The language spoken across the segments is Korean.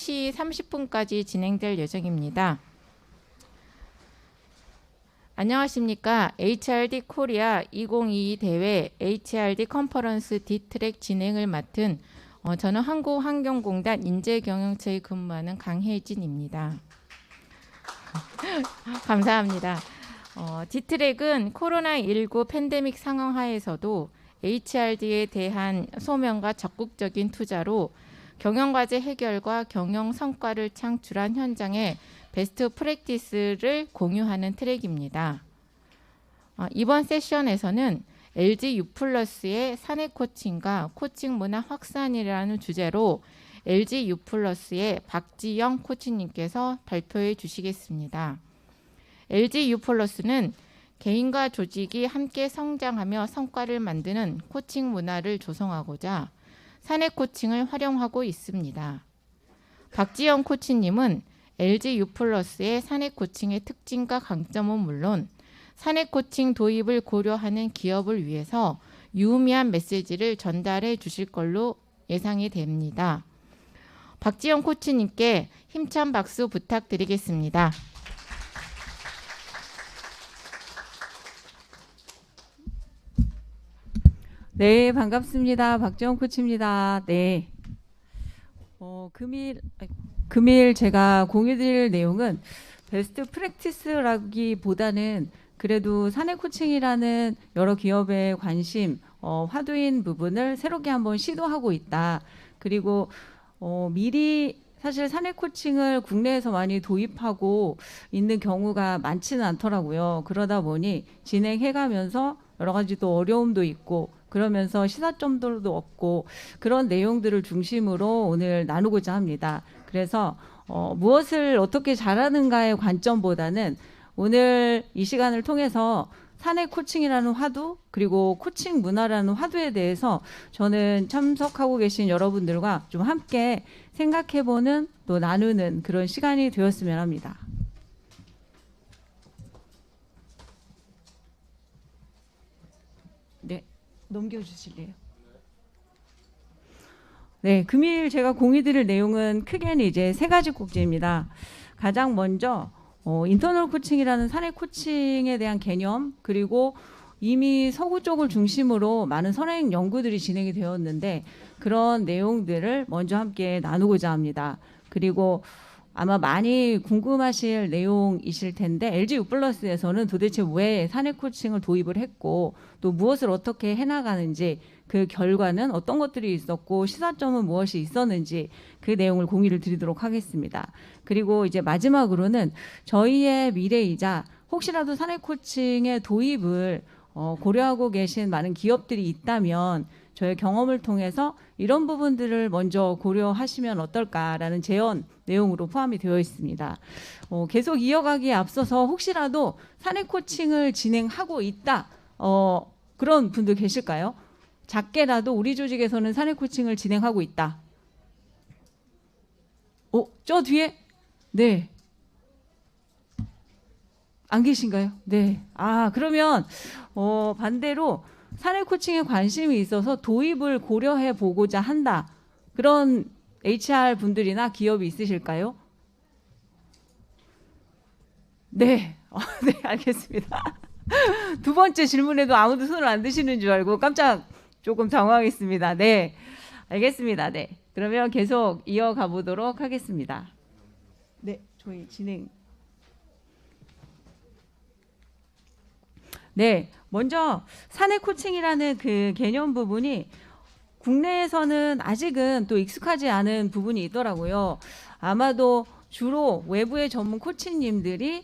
3시 30분까지 진행될 예정입니다. 안녕하십니까. HRD 코리아 2022 대회 HRD 컨퍼런스 D트랙 진행을 맡은 저는 한국환경공단 인재경영처에 근무하는 강혜진입니다. 감사합니다. D트랙은 코로나19 팬데믹 상황 하에서도 HRD에 대한 소명과 적극적인 투자로 경영과제 해결과 경영 성과를 창출한 현장의 베스트 프랙티스를 공유하는 트랙입니다. 이번 세션에서는 LG U+의 사내 코칭과 코칭 문화 확산이라는 주제로 LG U+의 박지영 코치님께서 발표해 주시겠습니다. LG U+는 개인과 조직이 함께 성장하며 성과를 만드는 코칭 문화를 조성하고자 사내 코칭을 활용하고 있습니다. 박지영 코치님은 LG U+의 사내 코칭의 특징과 강점은 물론 사내 코칭 도입을 고려하는 기업을 위해서 유의미한 메시지를 전달해 주실 걸로 예상이 됩니다. 박지영 코치님께 힘찬 박수 부탁드리겠습니다. 네, 반갑습니다. 박지영 코치입니다. 네. 금일 제가 공유드릴 내용은 베스트 프랙티스라기보다는 그래도 사내 코칭이라는 여러 기업의 관심, 화두인 부분을 새롭게 한번 시도하고 있다. 그리고 미리 사실 사내 코칭을 국내에서 많이 도입하고 있는 경우가 많지는 않더라고요. 그러다 보니 진행해가면서 여러 가지 또 어려움도 있고 그러면서 시사점들도 없고 그런 내용들을 중심으로 오늘 나누고자 합니다. 그래서 무엇을 어떻게 잘하는가의 관점보다는 오늘 이 시간을 통해서 사내 코칭이라는 화두 그리고 코칭 문화라는 화두에 대해서 저는 참석하고 계신 여러분들과 좀 함께 생각해보는 또 나누는 그런 시간이 되었으면 합니다. 네, 넘겨주실래요? 네, 금일 제가 공유드릴 내용은 크게는 이제 세 가지 꼭지입니다. 가장 먼저 인터널 코칭이라는 사내 코칭에 대한 개념 그리고 이미 서구 쪽을 중심으로 많은 선행 연구들이 진행이 되었는데 그런 내용들을 먼저 함께 나누고자 합니다. 그리고 아마 많이 궁금하실 내용이실 텐데 LG U+에서는 도대체 왜 사내 코칭을 도입을 했고 또 무엇을 어떻게 해나가는지 그 결과는 어떤 것들이 있었고 시사점은 무엇이 있었는지 그 내용을 공유를 드리도록 하겠습니다. 그리고 이제 마지막으로는 저희의 미래이자 혹시라도 사내 코칭의 도입을 고려하고 계신 많은 기업들이 있다면 저의 경험을 통해서 이런 부분들을 먼저 고려하시면 어떨까라는 제언 내용으로 포함이 되어 있습니다. 계속 이어가기에 앞서서 혹시라도 사내 코칭을 진행하고 있다 그런 분들 계실까요? 작게라도 우리 조직에서는 사내 코칭을 진행하고 있다. 저 뒤에? 네. 안 계신가요? 네. 그러면 반대로 사내 코칭에 관심이 있어서 도입을 고려해 보고자 한다. 그런 HR 분들이나 기업이 있으실까요? 네. 네, 알겠습니다. 두 번째 질문에도 아무도 손을 안 드시는 줄 알고 깜짝 조금 당황했습니다. 네. 알겠습니다. 네. 그러면 계속 이어가 보도록 하겠습니다. 네, 저희 진행. 네, 먼저 사내 코칭이라는 그 개념 부분이 국내에서는 아직은 또 익숙하지 않은 부분이 있더라고요. 아마도 주로 외부의 전문 코치님들이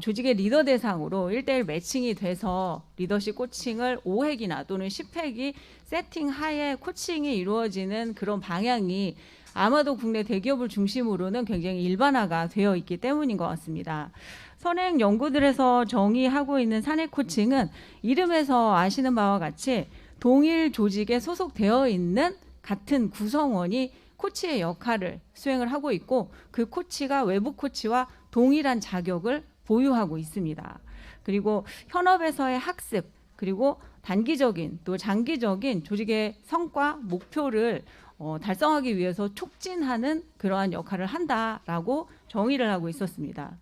조직의 리더 대상으로 1:1 매칭이 돼서 리더십 코칭을 5획이나 또는 10획이 세팅 하에 코칭이 이루어지는 그런 방향이 아마도 국내 대기업을 중심으로는 굉장히 일반화가 되어 있기 때문인 것 같습니다. 선행 연구들에서 정의하고 있는 사내 코칭은 이름에서 아시는 바와 같이 동일 조직에 소속되어 있는 같은 구성원이 코치의 역할을 수행을 하고 있고 그 코치가 외부 코치와 동일한 자격을 보유하고 있습니다. 그리고 현업에서의 학습 그리고 단기적인 또 장기적인 조직의 성과 목표를 달성하기 위해서 촉진하는 그러한 역할을 한다라고 정의를 하고 있었습니다.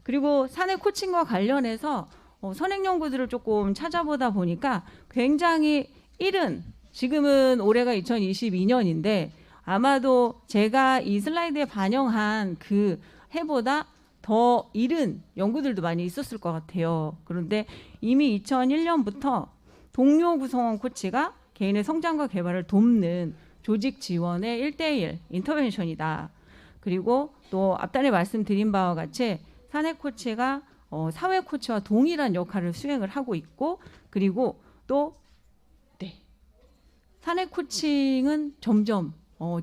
그리고 사내 코칭과 관련해서 선행 연구들을 조금 찾아보다 보니까 굉장히 지금은 올해가 2022년인데 아마도 제가 이 슬라이드에 반영한 그 해보다 더 이른 연구들도 많이 있었을 것 같아요. 그런데 이미 2001년부터 동료 구성원 코치가 개인의 성장과 개발을 돕는 조직 지원의 1대1 인터벤션이다. 그리고 또 앞단에 말씀드린 바와 같이 사내 코치가 사회 코치와 동일한 역할을 수행을 하고 있고, 그리고 또 사내 코칭은 점점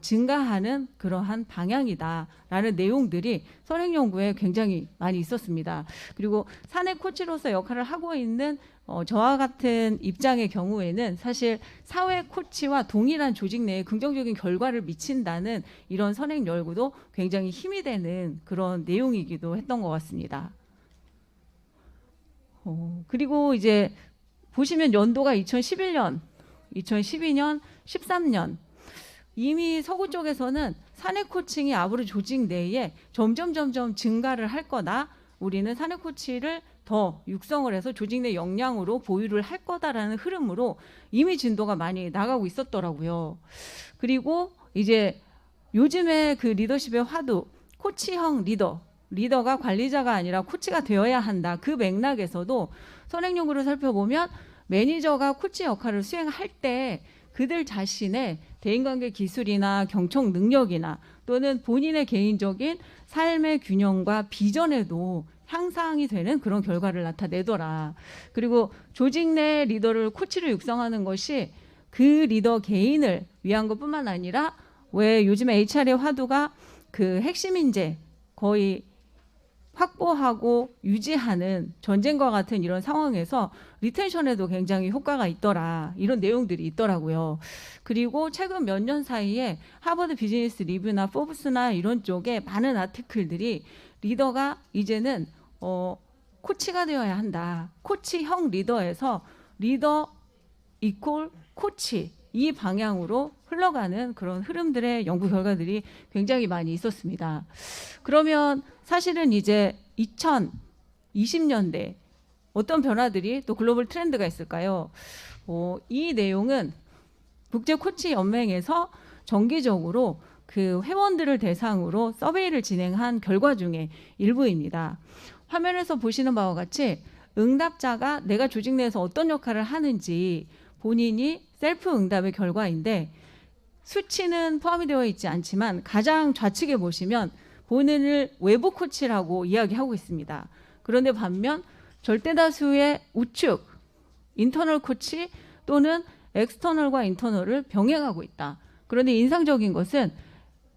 증가하는 그러한 방향이다라는 내용들이 선행 연구에 굉장히 많이 있었습니다. 그리고 사내 코치로서 역할을 하고 있는 저와 같은 입장의 경우에는 사실 사회 코치와 동일한 조직 내에 긍정적인 결과를 미친다는 이런 선행 연구도 굉장히 힘이 되는 그런 내용이기도 했던 것 같습니다. 그리고 이제 보시면 연도가 2011년, 2012년, 13년 이미 서구 쪽에서는 사내 코칭이 앞으로 조직 내에 점점 증가를 할 거다. 우리는 사내 코치를 더 육성을 해서 조직 내 역량으로 보유를 할 거다라는 흐름으로 이미 진도가 많이 나가고 있었더라고요. 그리고 이제 요즘에 그 리더십의 화두, 코치형 리더가 관리자가 아니라 코치가 되어야 한다. 그 맥락에서도 선행 연구를 살펴보면 매니저가 코치 역할을 수행할 때 그들 자신의 대인관계 기술이나 경청 능력이나 또는 본인의 개인적인 삶의 균형과 비전에도 향상이 되는 그런 결과를 나타내더라. 그리고 조직 내 리더를 코치를 육성하는 것이 그 리더 개인을 위한 것뿐만 아니라 왜 요즘에 HR의 화두가 그 핵심 인재 거의 확보하고 유지하는 전쟁과 같은 이런 상황에서 리텐션에도 굉장히 효과가 있더라. 이런 내용들이 있더라고요. 그리고 최근 몇 년 사이에 하버드 비즈니스 리뷰나 포브스나 이런 쪽에 많은 아티클들이 리더가 이제는 코치가 되어야 한다. 코치형 리더에서 리더 이퀄 코치 이 방향으로 흘러가는 그런 흐름들의 연구 결과들이 굉장히 많이 있었습니다. 그러면 사실은 이제 2020년대 어떤 변화들이 또 글로벌 트렌드가 있을까요? 이 내용은 국제 코치 연맹에서 정기적으로 그 회원들을 대상으로 서베이를 진행한 결과 중에 일부입니다. 화면에서 보시는 바와 같이 응답자가 내가 조직 내에서 어떤 역할을 하는지 본인이 셀프 응답의 결과인데 수치는 포함이 되어 있지 않지만 가장 좌측에 보시면 본인을 외부 코치라고 이야기하고 있습니다. 그런데 반면 절대 다수의 우측 인터널 코치 또는 엑스터널과 인터널을 병행하고 있다. 그런데 인상적인 것은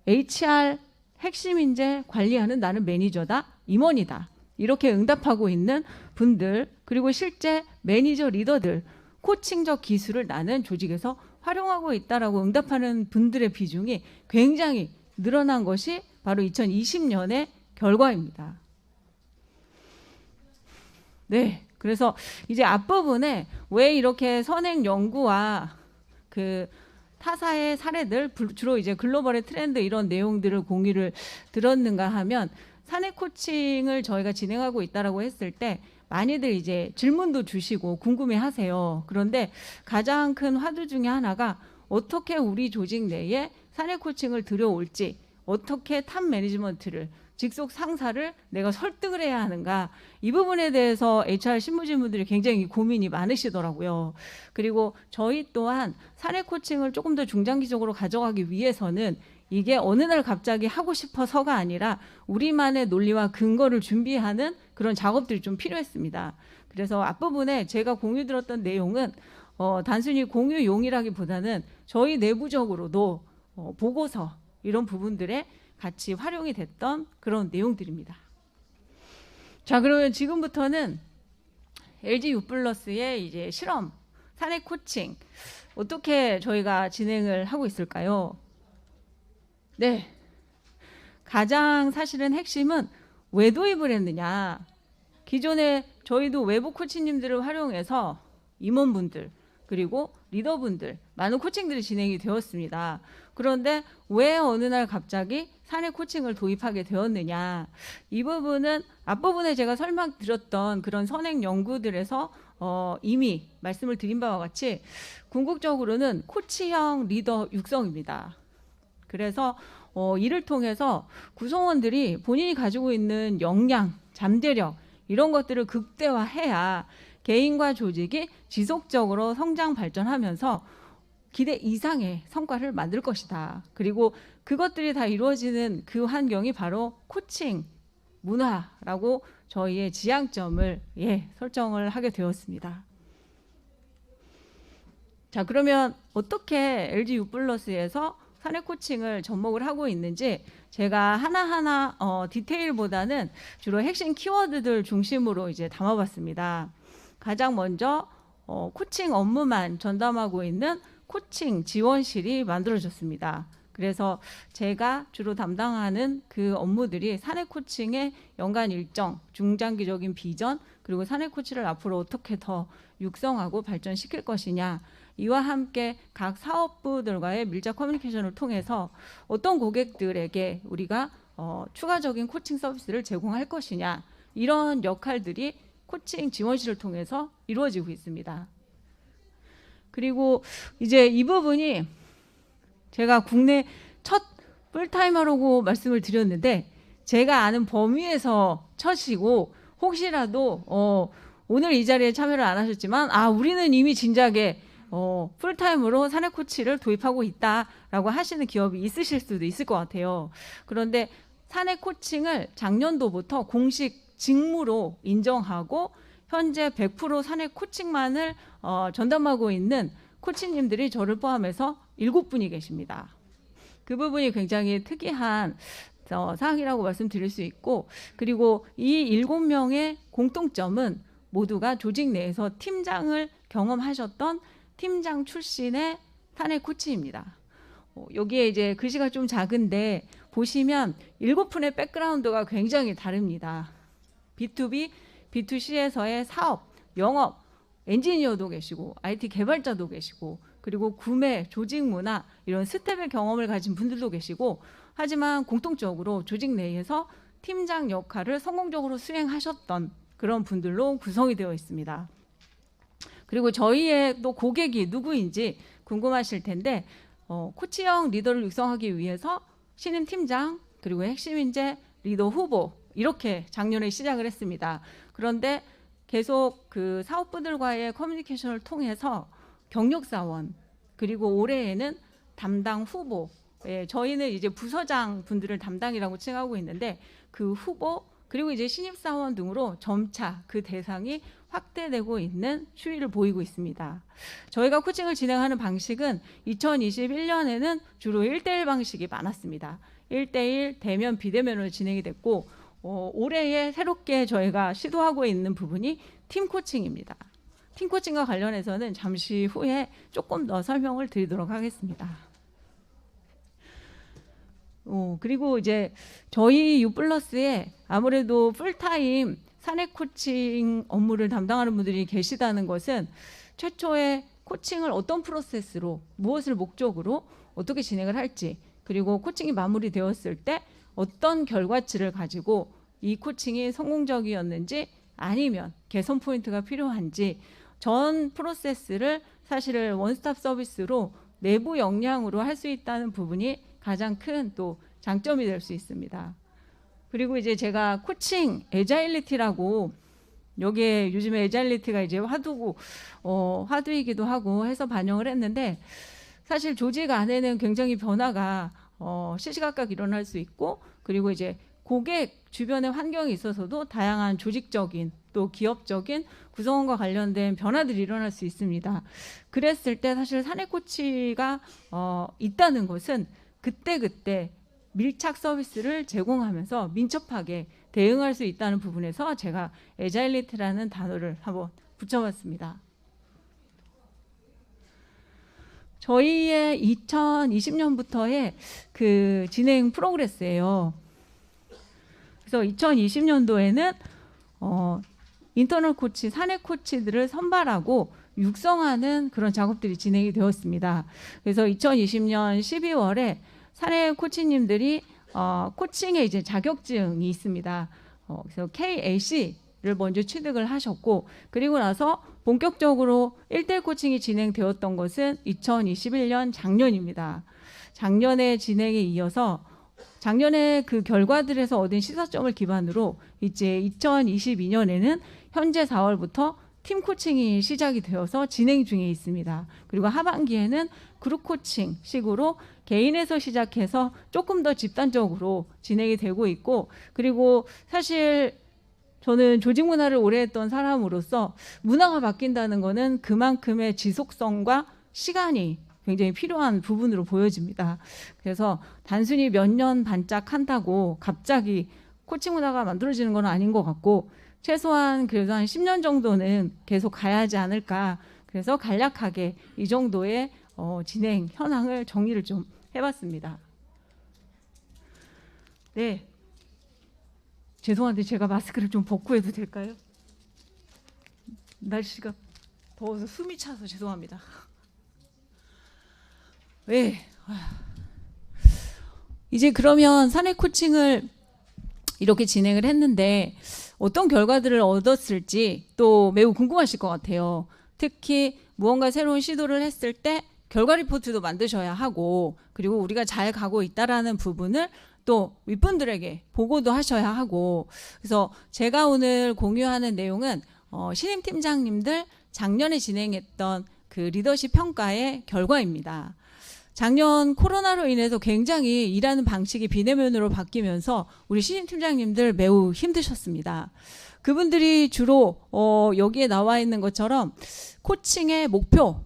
HR 핵심 인재 관리하는 나는 매니저다, 임원이다. 이렇게 응답하고 있는 분들, 그리고 실제 매니저 리더들, 코칭적 기술을 나는 조직에서 활용하고 있다라고 응답하는 분들의 비중이 굉장히 늘어난 것이 바로 2020년의 결과입니다. 네, 그래서 이제 앞부분에 왜 이렇게 선행 연구와 그 타사의 사례들, 주로 이제 글로벌의 트렌드 이런 내용들을 공유를 들었는가 하면 사내 코칭을 저희가 진행하고 있다라고 했을 때 많이들 이제 질문도 주시고 궁금해하세요. 그런데 가장 큰 화두 중에 하나가 어떻게 우리 조직 내에 사내 코칭을 들여올지, 어떻게 탑 매니지먼트를 직속 상사를 내가 설득을 해야 하는가, 이 부분에 대해서 HR 신무진분들이 굉장히 고민이 많으시더라고요. 그리고 저희 또한 사내 코칭을 조금 더 중장기적으로 가져가기 위해서는 이게 어느 날 갑자기 하고 싶어서가 아니라 우리만의 논리와 근거를 준비하는 그런 작업들이 좀 필요했습니다. 그래서 앞부분에 제가 공유 들었던 내용은 단순히 공유용이라기보다는 저희 내부적으로도 보고서 이런 부분들에 같이 활용이 됐던 그런 내용들입니다. 자, 그러면 지금부터는 LG U+의 이제 실험 사내 코칭 어떻게 저희가 진행을 하고 있을까요? 네, 가장 사실은 핵심은 왜 도입을 했느냐. 기존에 저희도 외부 코치님들을 활용해서 임원분들 그리고 리더분들, 많은 코칭들이 진행이 되었습니다. 그런데 왜 어느 날 갑자기 사내 코칭을 도입하게 되었느냐? 이 부분은 앞부분에 제가 설명드렸던 그런 선행 연구들에서 이미 말씀을 드린 바와 같이 궁극적으로는 코치형 리더 육성입니다. 그래서 이를 통해서 구성원들이 본인이 가지고 있는 역량, 잠재력 이런 것들을 극대화해야 개인과 조직이 지속적으로 성장 발전하면서 기대 이상의 성과를 만들 것이다. 그리고 그것들이 다 이루어지는 그 환경이 바로 코칭 문화라고 저희의 지향점을 설정을 하게 되었습니다. 자, 그러면 어떻게 LG U+에서 사내 코칭을 접목을 하고 있는지 제가 하나하나 디테일보다는 주로 핵심 키워드들 중심으로 이제 담아봤습니다. 가장 먼저 코칭 업무만 전담하고 있는 코칭 지원실이 만들어졌습니다. 그래서 제가 주로 담당하는 그 업무들이 사내 코칭의 연간 일정, 중장기적인 비전, 그리고 사내 코치를 앞으로 어떻게 더 육성하고 발전시킬 것이냐, 이와 함께 각 사업부들과의 밀접 커뮤니케이션을 통해서 어떤 고객들에게 우리가 추가적인 코칭 서비스를 제공할 것이냐, 이런 역할들이 코칭 지원실을 통해서 이루어지고 있습니다. 그리고 이제 이 부분이 제가 국내 첫 풀타이머라고 말씀을 드렸는데 제가 아는 범위에서 첫이고, 혹시라도 오늘 이 자리에 참여를 안 하셨지만 우리는 이미 진작에 풀타임으로 사내 코치를 도입하고 있다라고 하시는 기업이 있으실 수도 있을 것 같아요. 그런데 사내 코칭을 작년도부터 공식 직무로 인정하고 현재 100% 사내 코칭만을 전담하고 있는 코치님들이 저를 포함해서 7분이 계십니다. 그 부분이 굉장히 특이한 사항이라고 말씀드릴 수 있고, 그리고 이 7명의 공통점은 모두가 조직 내에서 팀장을 경험하셨던 팀장 출신의 사내 코치입니다. 여기에 이제 글씨가 좀 작은데 보시면 7분의 백그라운드가 굉장히 다릅니다. B2B, B2C에서의 사업, 영업, 엔지니어도 계시고 IT 개발자도 계시고, 그리고 구매, 조직 문화 이런 스텝의 경험을 가진 분들도 계시고, 하지만 공통적으로 조직 내에서 팀장 역할을 성공적으로 수행하셨던 그런 분들로 구성이 되어 있습니다. 그리고 저희의 또 고객이 누구인지 궁금하실 텐데 코치형 리더를 육성하기 위해서 신임 팀장, 그리고 핵심 인재, 리더 후보, 이렇게 작년에 시작을 했습니다. 그런데 계속 그 사업부들과의 커뮤니케이션을 통해서 경력사원, 그리고 올해에는 담당 후보, 저희는 이제 부서장 분들을 담당이라고 칭하고 있는데 그 후보, 그리고 이제 신입사원 등으로 점차 그 대상이 확대되고 있는 추이를 보이고 있습니다. 저희가 코칭을 진행하는 방식은 2021년에는 주로 1대1 방식이 많았습니다. 1대1 대면 비대면으로 진행이 됐고, 올해에 새롭게 저희가 시도하고 있는 부분이 팀 코칭입니다. 팀 코칭과 관련해서는 잠시 후에 조금 더 설명을 드리도록 하겠습니다. 그리고 이제 저희 U+에 아무래도 풀타임 사내 코칭 업무를 담당하는 분들이 계시다는 것은 최초에 코칭을 어떤 프로세스로, 무엇을 목적으로 어떻게 진행을 할지, 그리고 코칭이 마무리되었을 때 어떤 결과치를 가지고 이 코칭이 성공적이었는지 아니면 개선 포인트가 필요한지 전 프로세스를 사실은 원스톱 서비스로 내부 역량으로 할 수 있다는 부분이 가장 큰 또 장점이 될 수 있습니다. 그리고 이제 제가 코칭 애자일리티라고, 여기에 요즘에 애자일리티가 이제 화두이기도 하고 해서 반영을 했는데, 사실 조직 안에는 굉장히 변화가 시시각각 일어날 수 있고, 그리고 이제 고객 주변의 환경에 있어서도 다양한 조직적인 또 기업적인 구성원과 관련된 변화들이 일어날 수 있습니다. 그랬을 때 사실 사내 코치가 있다는 것은 그때그때 밀착 서비스를 제공하면서 민첩하게 대응할 수 있다는 부분에서 제가 애자일리티라는 단어를 한번 붙여봤습니다. 저희의 2020년부터의 그 진행 프로그레스예요. 그래서 2020년도에는 인터널 코치, 사내 코치들을 선발하고 육성하는 그런 작업들이 진행이 되었습니다. 그래서 2020년 12월에 사내 코치님들이 코칭에 이제 자격증이 있습니다. 그래서 KLC를 먼저 취득을 하셨고, 그리고 나서 본격적으로 1대1 코칭이 진행되었던 것은 2021년 작년입니다. 작년에 진행에 이어서 작년에 그 결과들에서 얻은 시사점을 기반으로 이제 2022년에는 현재 4월부터 팀 코칭이 시작이 되어서 진행 중에 있습니다. 그리고 하반기에는 그룹 코칭 식으로 개인에서 시작해서 조금 더 집단적으로 진행이 되고 있고, 그리고 사실 저는 조직 문화를 오래 했던 사람으로서 문화가 바뀐다는 거는 그만큼의 지속성과 시간이 굉장히 필요한 부분으로 보여집니다. 그래서 단순히 몇 년 반짝한다고 갑자기 코칭 문화가 만들어지는 건 아닌 것 같고, 최소한 그래도 한 10년 정도는 계속 가야 하지 않을까. 그래서 간략하게 이 정도의 진행 현황을 정리를 좀 해봤습니다. 네. 죄송한데 제가 마스크를 좀 벗고 해도 될까요? 날씨가 더워서 숨이 차서 죄송합니다. 네. 이제 그러면 사내 코칭을 이렇게 진행을 했는데 어떤 결과들을 얻었을지 또 매우 궁금하실 것 같아요. 특히 무언가 새로운 시도를 했을 때 결과 리포트도 만드셔야 하고, 그리고 우리가 잘 가고 있다라는 부분을 또 윗분들에게 보고도 하셔야 하고, 그래서 제가 오늘 공유하는 내용은 신임 팀장님들 작년에 진행했던 그 리더십 평가의 결과입니다. 작년 코로나로 인해서 굉장히 일하는 방식이 비대면으로 바뀌면서 우리 신임 팀장님들 매우 힘드셨습니다. 그분들이 주로 여기에 나와 있는 것처럼 코칭의 목표,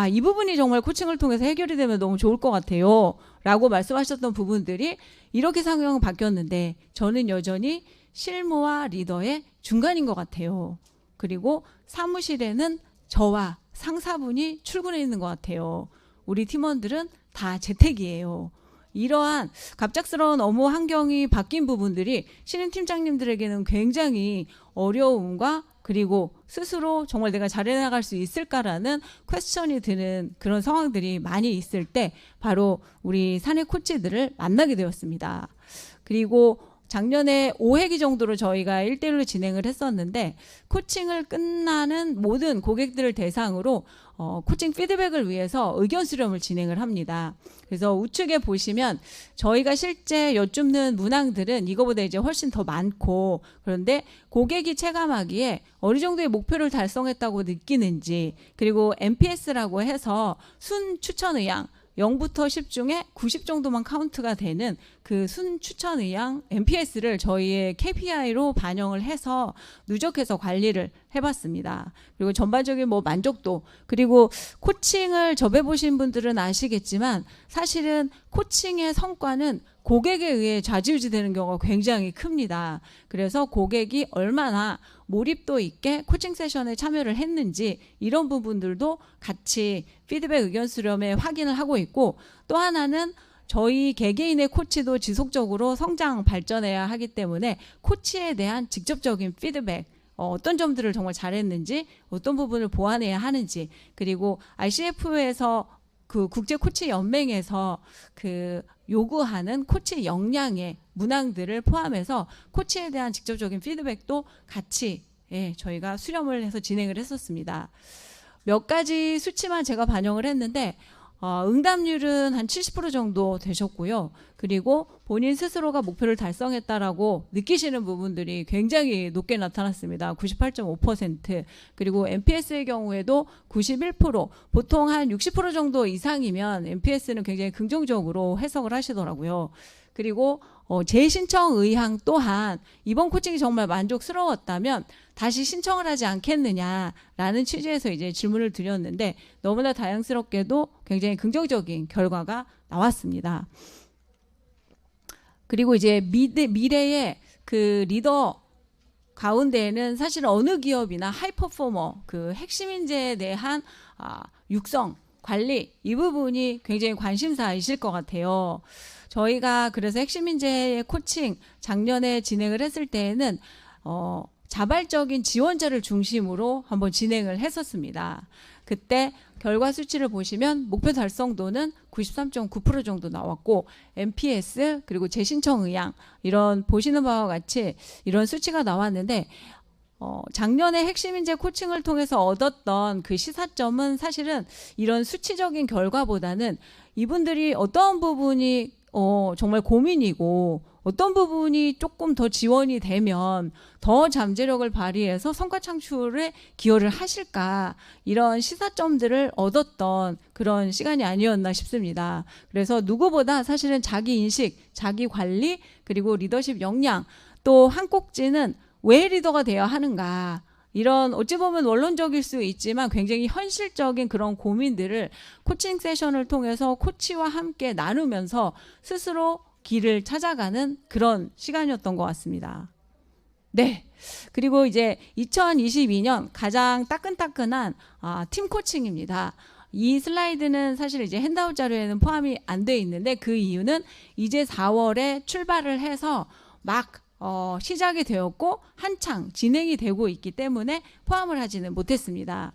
이 부분이 정말 코칭을 통해서 해결이 되면 너무 좋을 것 같아요 라고 말씀하셨던 부분들이 이렇게 상황이 바뀌었는데, 저는 여전히 실무와 리더의 중간인 것 같아요. 그리고 사무실에는 저와 상사분이 출근해 있는 것 같아요. 우리 팀원들은 다 재택이에요. 이러한 갑작스러운 업무 환경이 바뀐 부분들이 신임 팀장님들에게는 굉장히 어려움과, 그리고 스스로 정말 내가 잘해나갈 수 있을까라는 퀘스천이 드는 그런 상황들이 많이 있을 때 바로 우리 사내 코치들을 만나게 되었습니다. 그리고 작년에 5회기 정도로 저희가 1대1로 진행을 했었는데, 코칭을 끝나는 모든 고객들을 대상으로 코칭 피드백을 위해서 의견 수렴을 진행을 합니다. 그래서 우측에 보시면 저희가 실제 여쭙는 문항들은 이거보다 이제 훨씬 더 많고, 그런데 고객이 체감하기에 어느 정도의 목표를 달성했다고 느끼는지, 그리고 NPS라고 해서 순 추천 의향 0부터 10 중에 90 정도만 카운트가 되는 그 순 추천 의향 NPS를 저희의 KPI로 반영을 해서 누적해서 관리를 해봤습니다. 그리고 전반적인 만족도, 그리고 코칭을 접해보신 분들은 아시겠지만 사실은 코칭의 성과는 고객에 의해 좌지우지되는 경우가 굉장히 큽니다. 그래서 고객이 얼마나 몰입도 있게 코칭 세션에 참여를 했는지 이런 부분들도 같이 피드백 의견 수렴에 확인을 하고 있고, 또 하나는 저희 개개인의 코치도 지속적으로 성장 발전해야 하기 때문에 코치에 대한 직접적인 피드백, 어떤 점들을 정말 잘했는지, 어떤 부분을 보완해야 하는지, 그리고 ICF에서 그 국제 코치 연맹에서 그 요구하는 코치 역량의 문항들을 포함해서 코치에 대한 직접적인 피드백도 같이 저희가 수렴을 해서 진행을 했었습니다. 몇 가지 수치만 제가 반영을 했는데 응답률은 한 70% 정도 되셨고요. 그리고 본인 스스로가 목표를 달성했다라고 느끼시는 부분들이 굉장히 높게 나타났습니다. 98.5%. 그리고 NPS의 경우에도 91%. 보통 한 60% 정도 이상이면 NPS는 굉장히 긍정적으로 해석을 하시더라고요. 그리고 재신청 의향 또한 이번 코칭이 정말 만족스러웠다면 다시 신청을 하지 않겠느냐라는 취지에서 이제 질문을 드렸는데, 너무나 다양스럽게도 굉장히 긍정적인 결과가 나왔습니다. 그리고 이제 미래의 그 리더 가운데에는 사실 어느 기업이나 하이퍼포머, 그 핵심 인재에 대한 육성, 관리, 이 부분이 굉장히 관심사이실 것 같아요. 저희가 그래서 핵심 인재의 코칭 작년에 진행을 했을 때에는 자발적인 지원자를 중심으로 한번 진행을 했었습니다. 그때 결과 수치를 보시면 목표 달성도는 93.9% 정도 나왔고 NPS 그리고 재신청 의향 이런 보시는 바와 같이 이런 수치가 나왔는데 작년에 핵심 인재 코칭을 통해서 얻었던 그 시사점은 사실은 이런 수치적인 결과보다는 이분들이 어떤 부분이 정말 고민이고 어떤 부분이 조금 더 지원이 되면 더 잠재력을 발휘해서 성과 창출에 기여를 하실까 이런 시사점들을 얻었던 그런 시간이 아니었나 싶습니다. 그래서 누구보다 사실은 자기 인식, 자기 관리 그리고 리더십 역량 또 한 꼭지는 왜 리더가 되어야 하는가 이런 어찌 보면 원론적일 수 있지만 굉장히 현실적인 그런 고민들을 코칭 세션을 통해서 코치와 함께 나누면서 스스로 길을 찾아가는 그런 시간이었던 것 같습니다. 네. 그리고 이제 2022년 가장 따끈따끈한 팀 코칭입니다. 이 슬라이드는 사실 이제 핸드아웃 자료에는 포함이 안 돼 있는데 그 이유는 이제 4월에 출발을 해서 막 시작이 되었고 한창 진행이 되고 있기 때문에 포함을 하지는 못했습니다.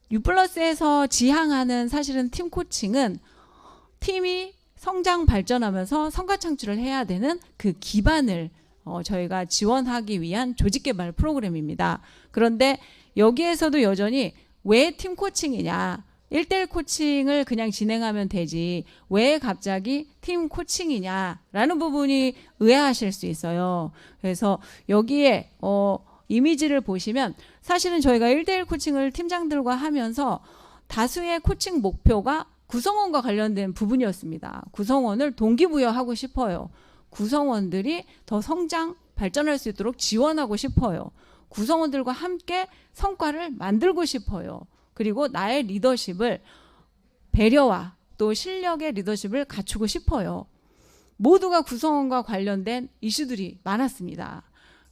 U+에서 지향하는 사실은 팀 코칭은 팀이 성장 발전하면서 성과 창출을 해야 되는 그 기반을 저희가 지원하기 위한 조직 개발 프로그램입니다. 그런데 여기에서도 여전히 왜 팀 코칭이냐 1대1 코칭을 그냥 진행하면 되지 왜 갑자기 팀 코칭이냐라는 부분이 의아하실 수 있어요. 그래서 여기에 이미지를 보시면 사실은 저희가 1대1 코칭을 팀장들과 하면서 다수의 코칭 목표가 구성원과 관련된 부분이었습니다. 구성원을 동기부여하고 싶어요. 구성원들이 더 성장, 발전할 수 있도록 지원하고 싶어요. 구성원들과 함께 성과를 만들고 싶어요. 그리고 나의 리더십을 배려와 또 실력의 리더십을 갖추고 싶어요. 모두가 구성원과 관련된 이슈들이 많았습니다.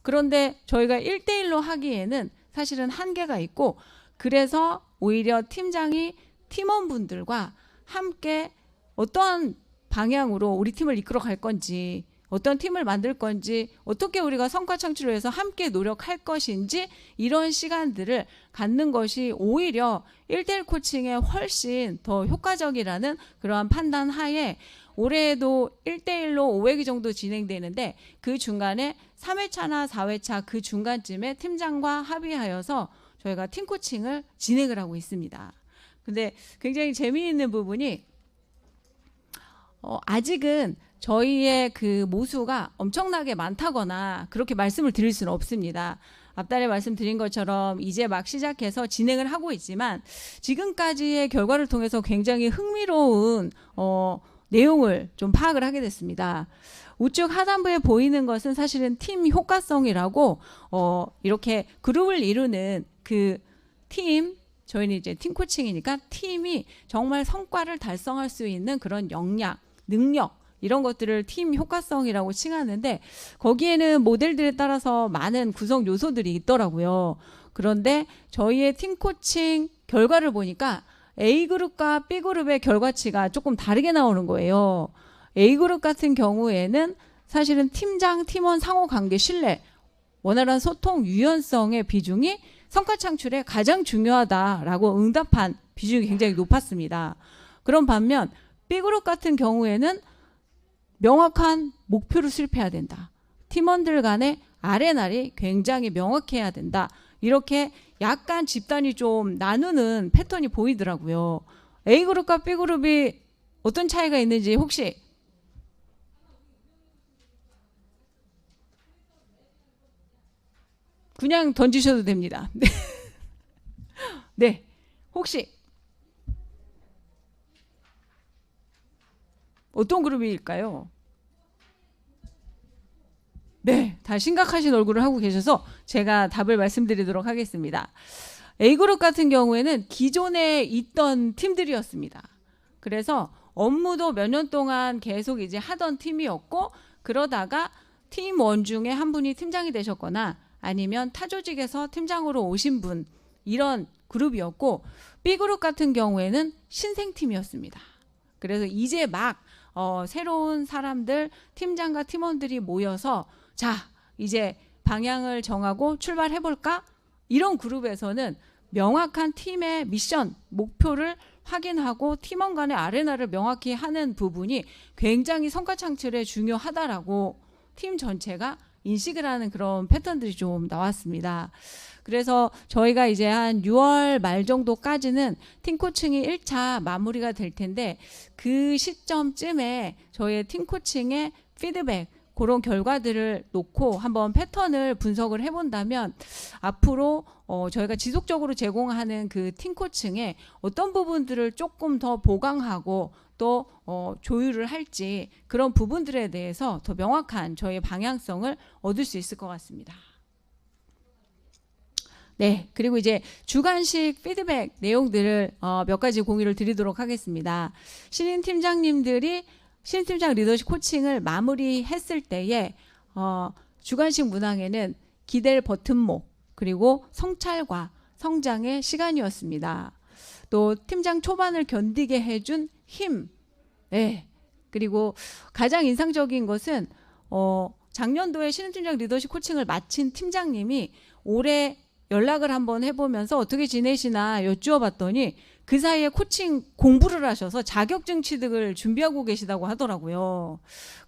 그런데 저희가 1대1로 하기에는 사실은 한계가 있고 그래서 오히려 팀장이 팀원분들과 함께 어떠한 방향으로 우리 팀을 이끌어 갈 건지 어떤 팀을 만들 건지 어떻게 우리가 성과 창출을 위해서 함께 노력할 것인지 이런 시간들을 갖는 것이 오히려 1대1 코칭에 훨씬 더 효과적이라는 그러한 판단 하에 올해에도 1대1로 5회기 정도 진행되는데 그 중간에 3회차나 4회차 그 중간쯤에 팀장과 합의하여서 저희가 팀 코칭을 진행을 하고 있습니다. 근데 굉장히 재미있는 부분이 아직은 저희의 그 모수가 엄청나게 많다거나 그렇게 말씀을 드릴 수는 없습니다. 앞달에 말씀드린 것처럼 이제 막 시작해서 진행을 하고 있지만 지금까지의 결과를 통해서 굉장히 흥미로운 내용을 좀 파악을 하게 됐습니다. 우측 하단부에 보이는 것은 사실은 팀 효과성이라고 이렇게 그룹을 이루는 그 팀 저희는 이제 팀 코칭이니까 팀이 정말 성과를 달성할 수 있는 그런 역량, 능력 이런 것들을 팀 효과성이라고 칭하는데 거기에는 모델들에 따라서 많은 구성 요소들이 있더라고요. 그런데 저희의 팀 코칭 결과를 보니까 A그룹과 B그룹의 결과치가 조금 다르게 나오는 거예요. A그룹 같은 경우에는 사실은 팀장, 팀원 상호관계 신뢰, 원활한 소통, 유연성의 비중이 성과 창출에 가장 중요하다라고 응답한 비중이 굉장히 높았습니다. 그런 반면 B그룹 같은 경우에는 명확한 목표를 수립해야 된다. 팀원들 간의 아레날이 굉장히 명확해야 된다. 이렇게 약간 집단이 좀 나누는 패턴이 보이더라고요. A그룹과 B그룹이 어떤 차이가 있는지 혹시 그냥 던지셔도 됩니다. 네, 혹시 어떤 그룹일까요? 네, 다 심각하신 얼굴을 하고 계셔서 제가 답을 말씀드리도록 하겠습니다. A그룹 같은 경우에는 기존에 있던 팀들이었습니다. 그래서 업무도 몇 년 동안 계속 이제 하던 팀이었고 그러다가 팀원 중에 한 분이 팀장이 되셨거나 아니면 타 조직에서 팀장으로 오신 분 이런 그룹이었고 B그룹 같은 경우에는 신생팀이었습니다. 그래서 이제 막 새로운 사람들 팀장과 팀원들이 모여서 자 이제 방향을 정하고 출발해볼까? 이런 그룹에서는 명확한 팀의 미션, 목표를 확인하고 팀원 간의 아레나를 명확히 하는 부분이 굉장히 성과 창출에 중요하다라고 팀 전체가 인식을 하는 그런 패턴들이 좀 나왔습니다. 그래서 저희가 이제 한 6월 말 정도까지는 팀 코칭이 1차 마무리가 될 텐데 그 시점쯤에 저희의 팀 코칭의 피드백 그런 결과들을 놓고 한번 패턴을 분석을 해본다면 앞으로 저희가 지속적으로 제공하는 그 팀 코칭에 어떤 부분들을 조금 더 보강하고 또 조율을 할지 그런 부분들에 대해서 더 명확한 저희의 방향성을 얻을 수 있을 것 같습니다. 네, 그리고 이제 주간식 피드백 내용들을 몇 가지 공유를 드리도록 하겠습니다. 신인 팀장님들이 신팀장 리더십 코칭을 마무리했을 때에 주간식 문항에는 기댈 버튼목 그리고 성찰과 성장의 시간이었습니다. 또 팀장 초반을 견디게 해준 힘, 네. 그리고 가장 인상적인 것은 작년도에 신인팀장 리더십 코칭을 마친 팀장님이 올해 연락을 한번 해보면서 어떻게 지내시나 여쭈어봤더니 그 사이에 코칭 공부를 하셔서 자격증 취득을 준비하고 계시다고 하더라고요.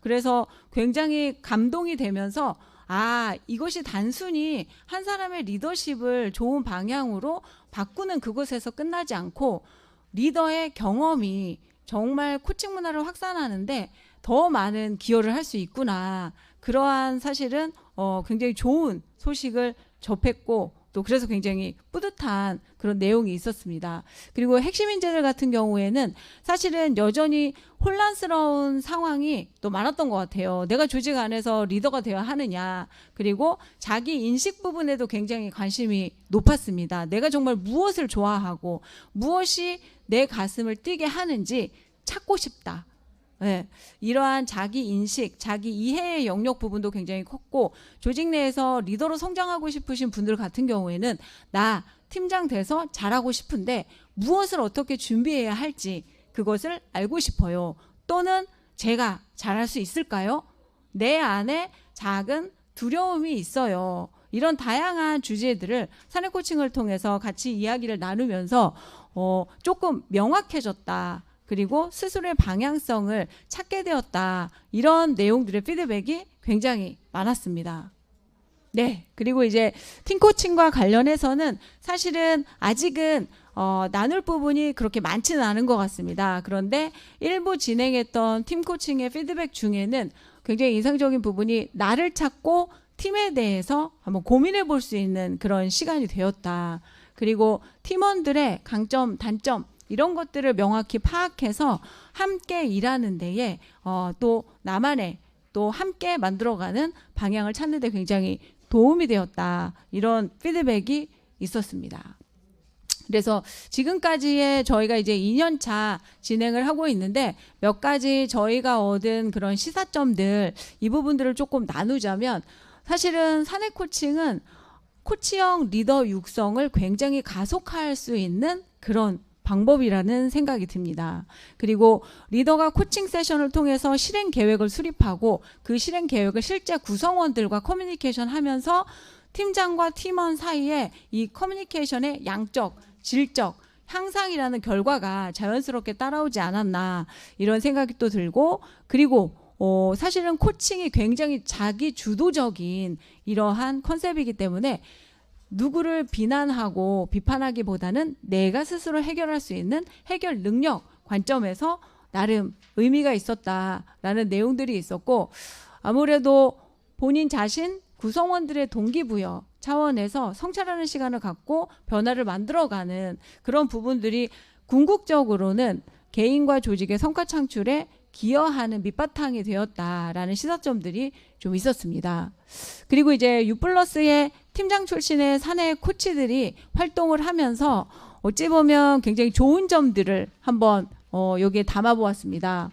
그래서 굉장히 감동이 되면서 이것이 단순히 한 사람의 리더십을 좋은 방향으로 바꾸는 그것에서 끝나지 않고 리더의 경험이 정말 코칭 문화를 확산하는데 더 많은 기여를 할 수 있구나. 그러한 사실은 굉장히 좋은 소식을 접했고 또 그래서 굉장히 뿌듯한 그런 내용이 있었습니다. 그리고 핵심 인재들 같은 경우에는 사실은 여전히 혼란스러운 상황이 또 많았던 것 같아요. 내가 조직 안에서 리더가 되어야 하느냐, 그리고 자기 인식 부분에도 굉장히 관심이 높았습니다. 내가 정말 무엇을 좋아하고 무엇이 내 가슴을 뛰게 하는지 찾고 싶다. 네, 이러한 자기 인식, 자기 이해의 영역 부분도 굉장히 컸고 조직 내에서 리더로 성장하고 싶으신 분들 같은 경우에는 나 팀장 돼서 잘하고 싶은데 무엇을 어떻게 준비해야 할지 그것을 알고 싶어요. 또는 제가 잘할 수 있을까요? 내 안에 작은 두려움이 있어요. 이런 다양한 주제들을 사내 코칭을 통해서 같이 이야기를 나누면서 조금 명확해졌다. 그리고 스스로의 방향성을 찾게 되었다. 이런 내용들의 피드백이 굉장히 많았습니다. 네, 그리고 이제 팀 코칭과 관련해서는 사실은 아직은 나눌 부분이 그렇게 많지는 않은 것 같습니다. 그런데 일부 진행했던 팀 코칭의 피드백 중에는 굉장히 인상적인 부분이 나를 찾고 팀에 대해서 한번 고민해 볼 수 있는 그런 시간이 되었다. 그리고 팀원들의 강점, 단점 이런 것들을 명확히 파악해서 함께 일하는 데에 또 나만의 또 함께 만들어가는 방향을 찾는 데 굉장히 도움이 되었다. 이런 피드백이 있었습니다. 그래서 지금까지의 저희가 이제 2년차 진행을 하고 있는데 몇 가지 저희가 얻은 그런 시사점들 이 부분들을 조금 나누자면 사실은 사내 코칭은 코치형 리더 육성을 굉장히 가속화할 수 있는 그런 방법이라는 생각이 듭니다. 그리고 리더가 코칭 세션을 통해서 실행 계획을 수립하고 그 실행 계획을 실제 구성원들과 커뮤니케이션 하면서 팀장과 팀원 사이에 이 커뮤니케이션의 양적, 질적 향상이라는 결과가 자연스럽게 따라오지 않았나 이런 생각이 또 들고 그리고 사실은 코칭이 굉장히 자기 주도적인 이러한 컨셉이기 때문에 누구를 비난하고 비판하기보다는 내가 스스로 해결할 수 있는 해결 능력 관점에서 나름 의미가 있었다라는 내용들이 있었고 아무래도 본인 자신 구성원들의 동기부여 차원에서 성찰하는 시간을 갖고 변화를 만들어가는 그런 부분들이 궁극적으로는 개인과 조직의 성과 창출에 기여하는 밑바탕이 되었다라는 시사점들이 좀 있었습니다. 그리고 이제 U+의 팀장 출신의 사내 코치들이 활동을 하면서 어찌 보면 굉장히 좋은 점들을 한번 여기에 담아보았습니다.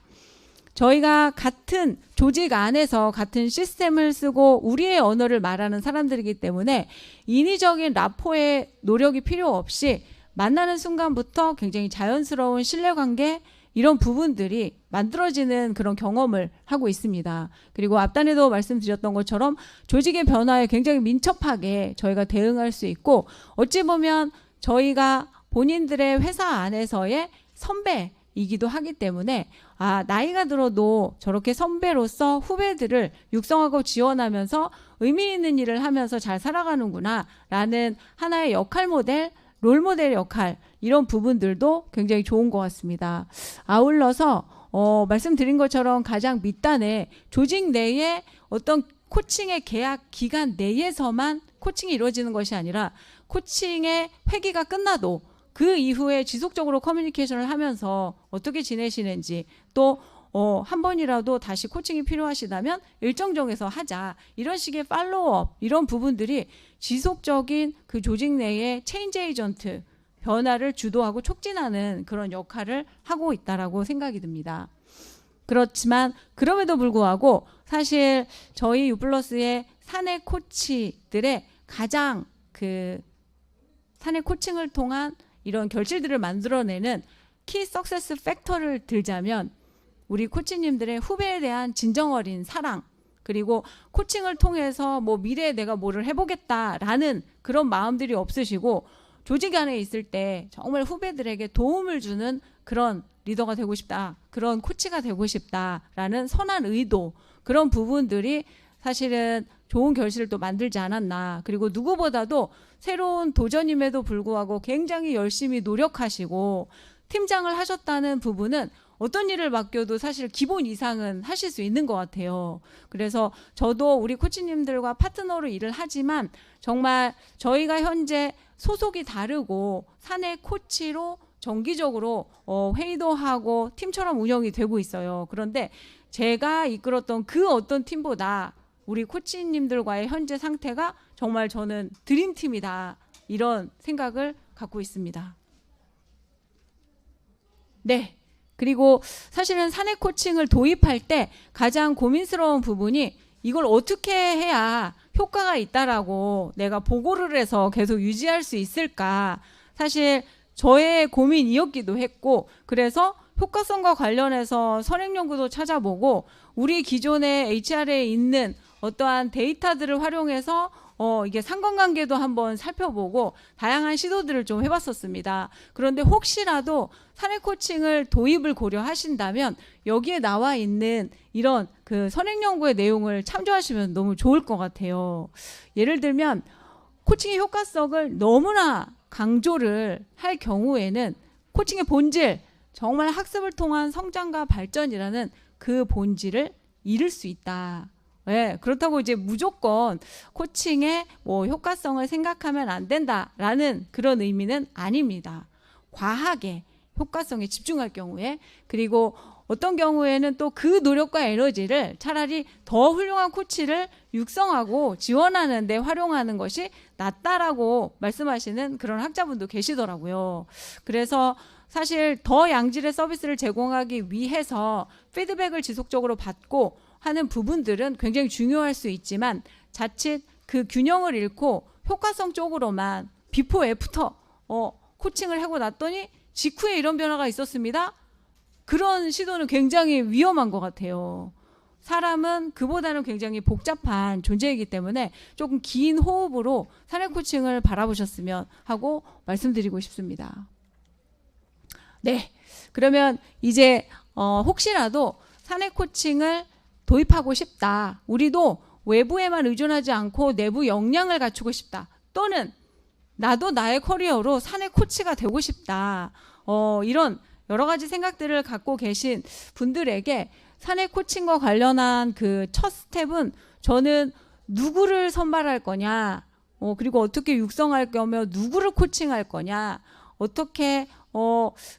저희가 같은 조직 안에서 같은 시스템을 쓰고 우리의 언어를 말하는 사람들이기 때문에 인위적인 라포의 노력이 필요 없이 만나는 순간부터 굉장히 자연스러운 신뢰관계 이런 부분들이 만들어지는 그런 경험을 하고 있습니다. 그리고 앞단에도 말씀드렸던 것처럼 조직의 변화에 굉장히 민첩하게 저희가 대응할 수 있고, 어찌 보면 저희가 본인들의 회사 안에서의 선배이기도 하기 때문에 나이가 들어도 저렇게 선배로서 후배들을 육성하고 지원하면서 의미 있는 일을 하면서 잘 살아가는구나 라는 하나의 역할 모델, 롤모델 역할, 이런 부분들도 굉장히 좋은 것 같습니다. 아울러서 말씀드린 것처럼 가장 밑단에 조직 내에 어떤 코칭의 계약 기간 내에서만 코칭이 이루어지는 것이 아니라 코칭의 회기가 끝나도 그 이후에 지속적으로 커뮤니케이션을 하면서 어떻게 지내시는지, 또 한 번이라도 다시 코칭이 필요하시다면 일정 정해서 하자, 이런 식의 팔로우업, 이런 부분들이 지속적인 그 조직 내의 체인지 에이전트, 변화를 주도하고 촉진하는 그런 역할을 하고 있다라고 생각이 듭니다. 그렇지만 그럼에도 불구하고 사실 저희 유플러스의 사내 코치들의 가장 그 사내 코칭을 통한 이런 결실들을 만들어내는 키 석세스 팩터를 들자면, 우리 코치님들의 후배에 대한 진정 어린 사랑, 그리고 코칭을 통해서 뭐 미래에 내가 뭐를 해보겠다라는 그런 마음들이 없으시고, 조직 안에 있을 때 정말 후배들에게 도움을 주는 그런 리더가 되고 싶다, 그런 코치가 되고 싶다라는 선한 의도, 그런 부분들이 사실은 좋은 결실을 또 만들지 않았나. 그리고 누구보다도 새로운 도전임에도 불구하고 굉장히 열심히 노력하시고 팀장을 하셨다는 부분은 어떤 일을 맡겨도 사실 기본 이상은 하실 수 있는 것 같아요. 그래서 저도 우리 코치님들과 파트너로 일을 하지만 정말 저희가 현재 소속이 다르고 사내 코치로 정기적으로 회의도 하고 팀처럼 운영이 되고 있어요. 그런데 제가 이끌었던 그 어떤 팀보다 우리 코치님들과의 현재 상태가 정말 저는 드림팀이다, 이런 생각을 갖고 있습니다. 네. 그리고 사실은 사내 코칭을 도입할 때 가장 고민스러운 부분이 이걸 어떻게 해야 효과가 있다라고 내가 보고를 해서 계속 유지할 수 있을까. 사실 저의 고민이었기도 했고, 그래서 효과성과 관련해서 선행 연구도 찾아보고 우리 기존의 HR에 있는 어떠한 데이터들을 활용해서 이게 상관관계도 한번 살펴보고 다양한 시도들을 좀 해봤었습니다. 그런데 혹시라도 사내 코칭을 도입을 고려하신다면 여기에 나와 있는 이런 그 선행 연구의 내용을 참조하시면 너무 좋을 것 같아요. 예를 들면 코칭의 효과성을 너무나 강조를 할 경우에는 코칭의 본질, 정말 학습을 통한 성장과 발전이라는 그 본질을 잃을 수 있다. 네, 그렇다고 이제 무조건 코칭의 뭐 효과성을 생각하면 안 된다라는 그런 의미는 아닙니다. 과하게 효과성에 집중할 경우에, 그리고 어떤 경우에는 또 그 노력과 에너지를 차라리 더 훌륭한 코치를 육성하고 지원하는 데 활용하는 것이 낫다라고 말씀하시는 그런 학자분도 계시더라고요. 그래서 사실 더 양질의 서비스를 제공하기 위해서 피드백을 지속적으로 받고 하는 부분들은 굉장히 중요할 수 있지만, 자칫 그 균형을 잃고 효과성 쪽으로만 비포 애프터 코칭을 하고 났더니 직후에 이런 변화가 있었습니다. 그런 시도는 굉장히 위험한 것 같아요. 사람은 그보다는 굉장히 복잡한 존재이기 때문에 조금 긴 호흡으로 사내 코칭을 바라보셨으면 하고 말씀드리고 싶습니다. 네, 그러면 이제 혹시라도 사내 코칭을 도입하고 싶다, 우리도 외부에만 의존하지 않고 내부 역량을 갖추고 싶다, 또는 나도 나의 커리어로 사내 코치가 되고 싶다, 이런 여러 가지 생각들을 갖고 계신 분들에게 사내 코칭과 관련한 그 첫 스텝은, 저는 누구를 선발할 거냐, 그리고 어떻게 육성할 거며 누구를 코칭할 거냐, 어떻게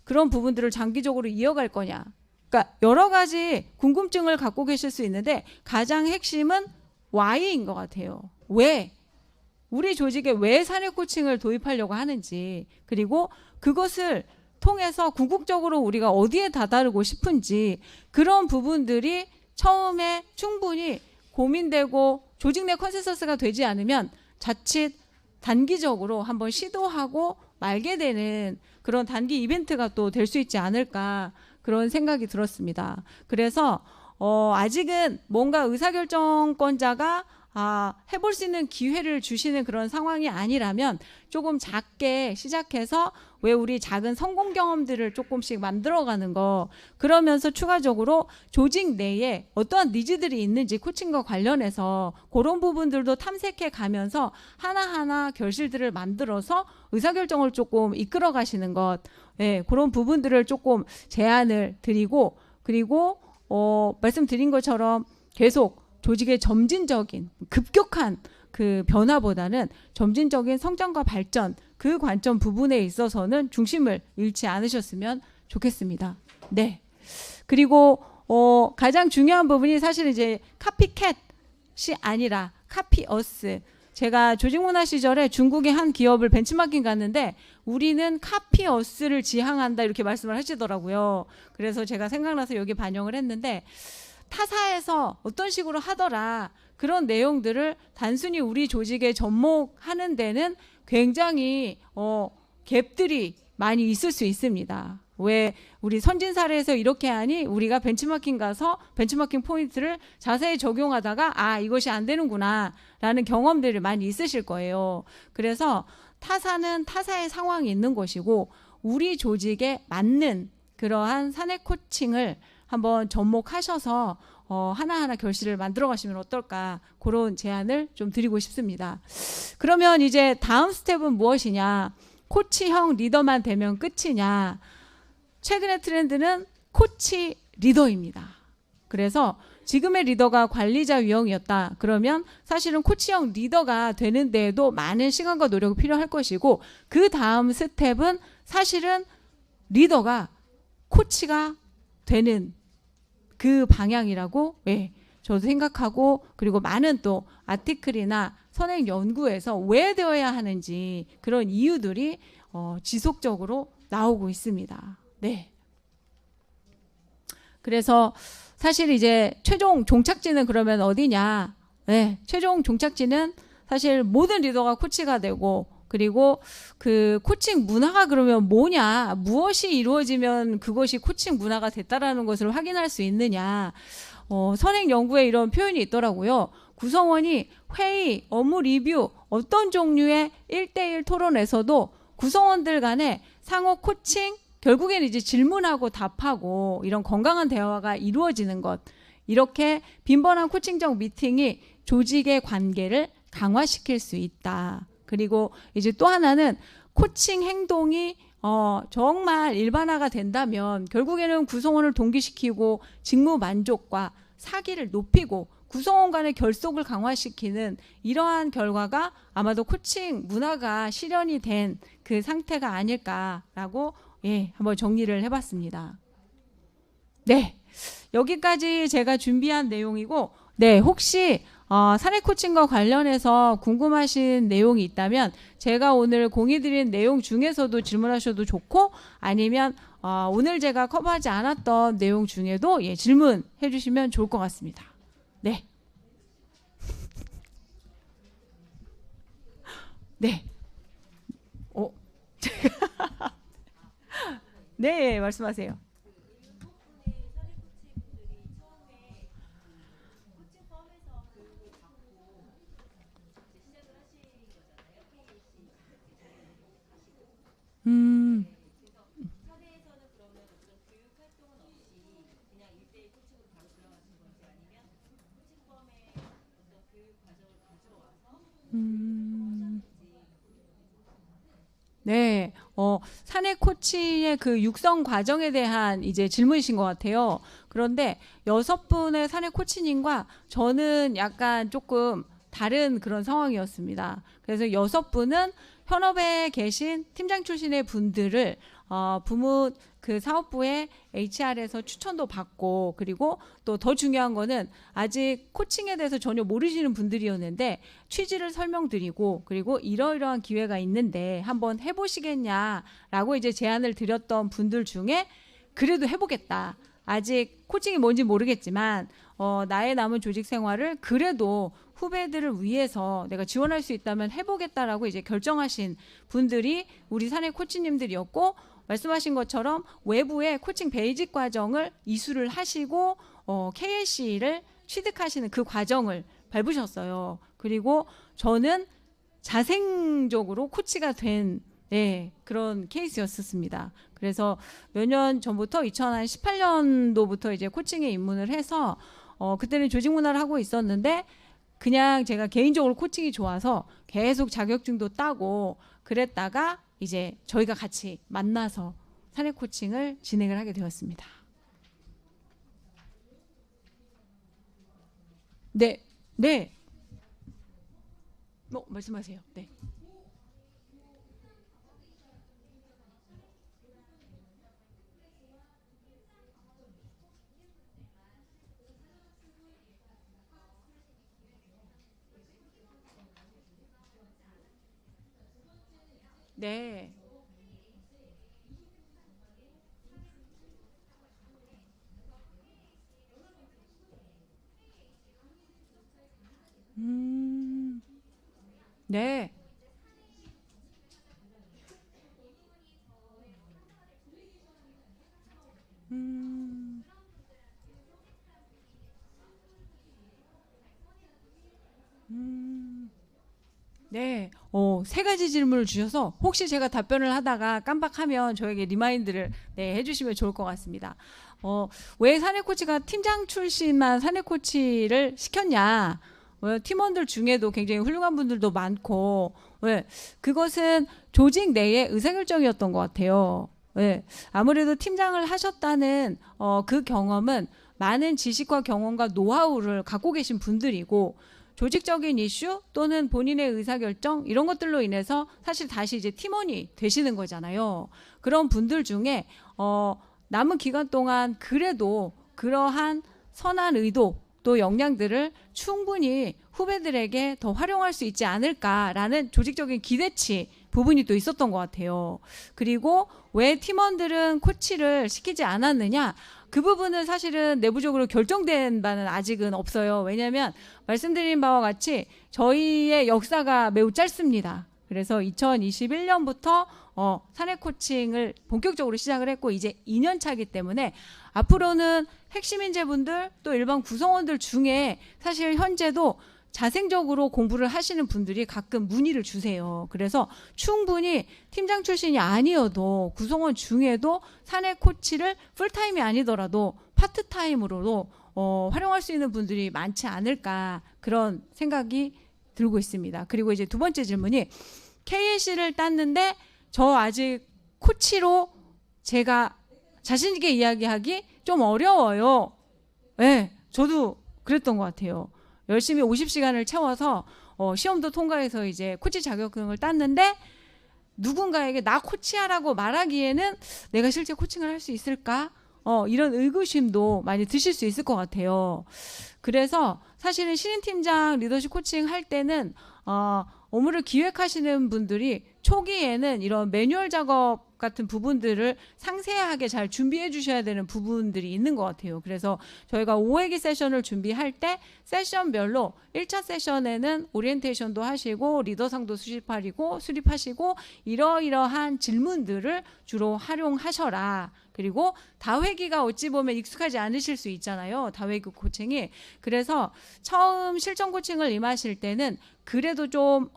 그런 부분들을 장기적으로 이어갈 거냐. 그러니까 여러 가지 궁금증을 갖고 계실 수 있는데 가장 핵심은 Why인 것 같아요. 왜? 우리 조직에 왜 사내 코칭을 도입하려고 하는지, 그리고 그것을 통해서 궁극적으로 우리가 어디에 다다르고 싶은지, 그런 부분들이 처음에 충분히 고민되고 조직 내 컨센서스가 되지 않으면 자칫 단기적으로 한번 시도하고 말게 되는 그런 단기 이벤트가 또 될 수 있지 않을까, 그런 생각이 들었습니다. 그래서 아직은 뭔가 의사결정권자가 해볼 수 있는 기회를 주시는 그런 상황이 아니라면 조금 작게 시작해서 왜 우리 작은 성공 경험들을 조금씩 만들어가는 거, 그러면서 추가적으로 조직 내에 어떠한 니즈들이 있는지 코칭과 관련해서 그런 부분들도 탐색해 가면서 하나하나 결실들을 만들어서 의사결정을 조금 이끌어 가시는 것, 예, 그런 부분들을 조금 제안을 드리고, 그리고 말씀드린 것처럼 계속 조직의 점진적인 급격한 그 변화보다는 점진적인 성장과 발전, 그 관점 부분에 있어서는 중심을 잃지 않으셨으면 좋겠습니다. 네. 그리고 가장 중요한 부분이 사실 이제 카피캣이 아니라 카피어스. 제가 조직문화 시절에 중국의 한 기업을 벤치마킹 갔는데 우리는 카피어스를 지향한다 이렇게 말씀을 하시더라고요. 그래서 제가 생각나서 여기 반영을 했는데, 타사에서 어떤 식으로 하더라, 그런 내용들을 단순히 우리 조직에 접목하는 데는 굉장히 갭들이 많이 있을 수 있습니다. 왜 우리 선진 사례에서 이렇게 하니 우리가 벤치마킹 가서 벤치마킹 포인트를 자세히 적용하다가 이것이 안 되는구나 라는 경험들이 많이 있으실 거예요. 그래서 타사는 타사의 상황이 있는 것이고 우리 조직에 맞는 그러한 사내 코칭을 한번 접목하셔서 하나하나 결실을 만들어 가시면 어떨까, 그런 제안을 좀 드리고 싶습니다. 그러면 이제 다음 스텝은 무엇이냐, 코치형 리더만 되면 끝이냐. 최근의 트렌드는 코치 리더입니다. 그래서 지금의 리더가 관리자 유형이었다 그러면 사실은 코치형 리더가 되는 데에도 많은 시간과 노력이 필요할 것이고, 그 다음 스텝은 사실은 리더가 코치가 되는 그 방향이라고, 예, 저도 생각하고, 그리고 많은 또 아티클이나 선행 연구에서 왜 되어야 하는지 그런 이유들이 지속적으로 나오고 있습니다. 네. 그래서 사실 이제 최종 종착지는 그러면 어디냐? 네, 최종 종착지는 사실 모든 리더가 코치가 되고, 그리고 그 코칭 문화가 그러면 뭐냐, 무엇이 이루어지면 그것이 코칭 문화가 됐다라는 것을 확인할 수 있느냐. 선행 연구에 이런 표현이 있더라고요. 구성원이 회의, 업무 리뷰, 어떤 종류의 1대1 토론에서도 구성원들 간에 상호 코칭, 결국에는 이제 질문하고 답하고 이런 건강한 대화가 이루어지는 것, 이렇게 빈번한 코칭적 미팅이 조직의 관계를 강화시킬 수 있다. 그리고 이제 또 하나는 코칭 행동이 정말 일반화가 된다면 결국에는 구성원을 동기시키고 직무 만족과 사기를 높이고 구성원 간의 결속을 강화시키는 이러한 결과가 아마도 코칭 문화가 실현이 된 그 상태가 아닐까라고, 예, 한번 정리를 해봤습니다. 네, 여기까지 제가 준비한 내용이고, 네, 혹시 사내 코칭과 관련해서 궁금하신 내용이 있다면 제가 오늘 공유드린 내용 중에서도 질문하셔도 좋고, 아니면 오늘 제가 커버하지 않았던 내용 중에도, 예, 질문해 주시면 좋을 것 같습니다. 네. 네. 네, 말씀하세요. 네, 사내 코치의 그 육성 과정에 대한 이제 질문이신 것 같아요. 그런데 6분의 사내 코치님과 저는 약간 조금 다른 그런 상황이었습니다. 그래서 6분은 현업에 계신 팀장 출신의 분들을 부문 그 사업부의 HR에서 추천도 받고, 그리고 또 더 중요한 거는 아직 코칭에 대해서 전혀 모르시는 분들이었는데 취지를 설명드리고, 그리고 이러이러한 기회가 있는데 한번 해보시겠냐라고 이제 제안을 드렸던 분들 중에 그래도 해보겠다, 아직 코칭이 뭔지 모르겠지만 나의 남은 조직 생활을 그래도 후배들을 위해서 내가 지원할 수 있다면 해보겠다라고 이제 결정하신 분들이 우리 사내 코치님들이었고, 말씀하신 것처럼 외부의 코칭 베이직 과정을 이수를 하시고 KLC를 취득하시는 그 과정을 밟으셨어요. 그리고 저는 자생적으로 코치가 된 그런 케이스였었습니다. 그래서 몇 년 전부터 2018년도부터 이제 코칭에 입문을 해서 그때는 조직 문화를 하고 있었는데 그냥 제가 개인적으로 코칭이 좋아서 계속 자격증도 따고 그랬다가 이제 저희가 같이 만나서 사내 코칭을 진행을 하게 되었습니다. 네, 네. 말씀하세요. 네. 네. 네. 음, 음, 네. 세 가지 질문을 주셔서 혹시 제가 답변을 하다가 깜빡하면 저에게 리마인드를 해주시면 좋을 것 같습니다. 왜 사내 코치가 팀장 출신만 사내 코치를 시켰냐? 팀원들 중에도 굉장히 훌륭한 분들도 많고, 그것은 조직 내의 의사결정이었던 것 같아요. 아무래도 팀장을 하셨다는 그 경험은 많은 지식과 경험과 노하우를 갖고 계신 분들이고, 조직적인 이슈 또는 본인의 의사결정 이런 것들로 인해서 사실 다시 이제 팀원이 되시는 거잖아요. 그런 분들 중에 남은 기간 동안 그래도 그러한 선한 의도 또 역량들을 충분히 후배들에게 더 활용할 수 있지 않을까라는 조직적인 기대치 부분이 또 있었던 것 같아요. 그리고 왜 팀원들은 코치를 시키지 않았느냐? 그 부분은 사실은 내부적으로 결정된 바는 아직은 없어요. 왜냐하면 말씀드린 바와 같이 저희의 역사가 매우 짧습니다. 그래서 2021년부터 사내 코칭을 본격적으로 시작을 했고 이제 2년 차이기 때문에 앞으로는 핵심 인재분들 또 일반 구성원들 중에 사실 현재도 자생적으로 공부를 하시는 분들이 가끔 문의를 주세요. 그래서 충분히 팀장 출신이 아니어도 구성원 중에도 사내 코치를 풀타임이 아니더라도 파트타임으로도 활용할 수 있는 분들이 많지 않을까 그런 생각이 들고 있습니다. 그리고 이제 두 번째 질문이 KLC를 땄는데 저 아직 코치로 제가 자신 있게 이야기하기 좀 어려워요. 네, 저도 그랬던 것 같아요. 열심히 50시간을 채워서 시험도 통과해서 이제 코치 자격증을 땄는데 누군가에게 나 코치하라고 말하기에는 내가 실제 코칭을 할 수 있을까? 이런 의구심도 많이 드실 수 있을 것 같아요. 그래서 사실은 신인 팀장 리더십 코칭 할 때는 업무를 기획하시는 분들이 초기에는 이런 매뉴얼 작업 같은 부분들을 상세하게 잘 준비해 주셔야 되는 부분들이 있는 것 같아요. 그래서 저희가 5회기 세션을 준비할 때 세션별로 1차 세션에는 오리엔테이션도 하시고 리더상도 수립하시고 이러이러한 질문들을 주로 활용하셔라. 그리고 다회기가 어찌 보면 익숙하지 않으실 수 있잖아요. 다회기 코칭이. 그래서 처음 실전 코칭을 임하실 때는 그래도 좀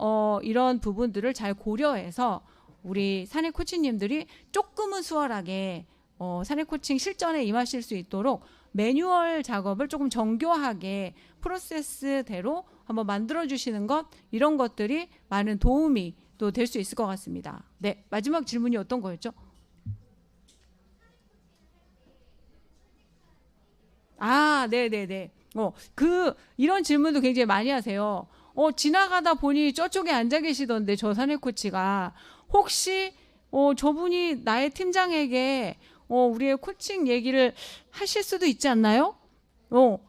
이런 부분들을 잘 고려해서 우리 사내 코치님들이 조금은 수월하게 사내 코칭 실전에 임하실 수 있도록 매뉴얼 작업을 조금 정교하게 프로세스대로 한번 만들어 주시는 것 이런 것들이 많은 도움이 또 될 수 있을 것 같습니다. 네, 마지막 질문이 어떤 거였죠? 네네네. 이런 질문도 굉장히 많이 하세요. 지나가다 보니 저쪽에 앉아 계시던데 저 사내 코치가 혹시 저분이 나의 팀장에게 우리의 코칭 얘기를 하실 수도 있지 않나요?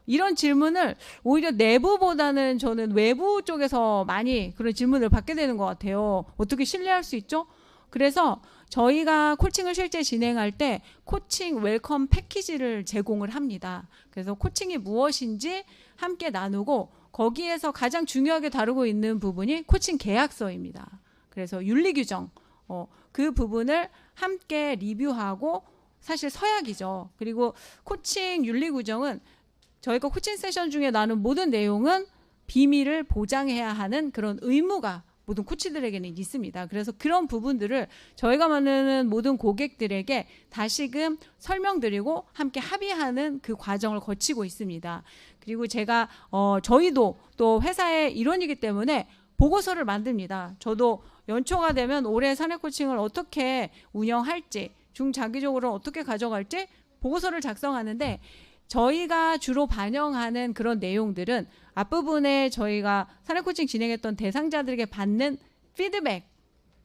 이런 질문을 오히려 내부보다는 저는 외부 쪽에서 많이 그런 질문을 받게 되는 것 같아요. 어떻게 신뢰할 수 있죠? 그래서 저희가 코칭을 실제 진행할 때 코칭 웰컴 패키지를 제공을 합니다. 그래서 코칭이 무엇인지 함께 나누고 거기에서 가장 중요하게 다루고 있는 부분이 코칭 계약서입니다. 그래서 윤리 규정, 그 부분을 함께 리뷰하고 사실 서약이죠. 그리고 코칭 윤리 규정은 저희가 코칭 세션 중에 나눈 모든 내용은 비밀을 보장해야 하는 그런 의무가 모든 코치들에게는 있습니다. 그래서 그런 부분들을 저희가 만나는 모든 고객들에게 다시금 설명드리고 함께 합의하는 그 과정을 거치고 있습니다. 그리고 제가 저희도 또 회사의 일원이기 때문에 보고서를 만듭니다. 저도 연초가 되면 올해 사내 코칭을 어떻게 운영할지, 중장기적으로 어떻게 가져갈지 보고서를 작성하는데, 저희가 주로 반영하는 그런 내용들은 앞부분에 저희가 사내 코칭 진행했던 대상자들에게 받는 피드백,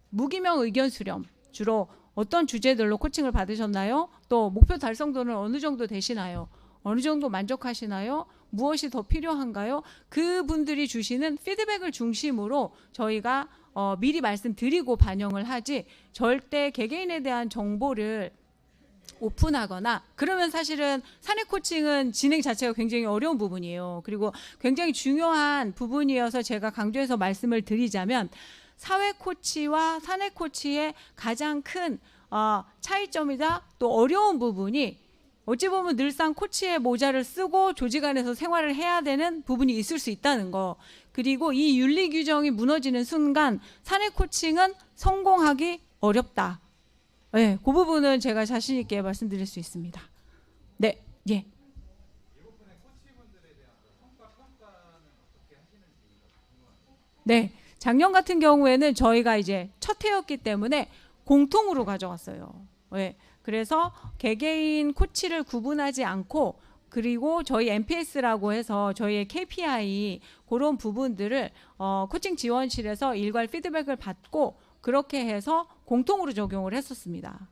무기명 의견 수렴, 주로 어떤 주제들로 코칭을 받으셨나요? 또 목표 달성도는 어느 정도 되시나요? 어느 정도 만족하시나요? 무엇이 더 필요한가요? 그분들이 주시는 피드백을 중심으로 저희가 미리 말씀드리고 반영을 하지, 절대 개개인에 대한 정보를 오픈하거나 그러면 사실은 사내 코칭은 진행 자체가 굉장히 어려운 부분이에요. 그리고 굉장히 중요한 부분이어서 제가 강조해서 말씀을 드리자면, 사회 코치와 사내 코치의 가장 큰 차이점이다, 또 어려운 부분이, 어찌 보면 늘상 코치의 모자를 쓰고 조직 안에서 생활을 해야 되는 부분이 있을 수 있다는 거. 그리고 이 윤리 규정이 무너지는 순간 사내 코칭은 성공하기 어렵다. 네, 그 부분은 제가 자신 있게 말씀드릴 수 있습니다. 네, 예. 네, 작년 같은 경우에는 저희가 이제 첫 해였기 때문에 공통으로 가져갔어요. 네, 그래서 개개인 코치를 구분하지 않고, 그리고 저희 MPS라고 해서 저희의 KPI 그런 부분들을 코칭 지원실에서 일괄 피드백을 받고 그렇게 해서 공통으로 적용을 했었습니다.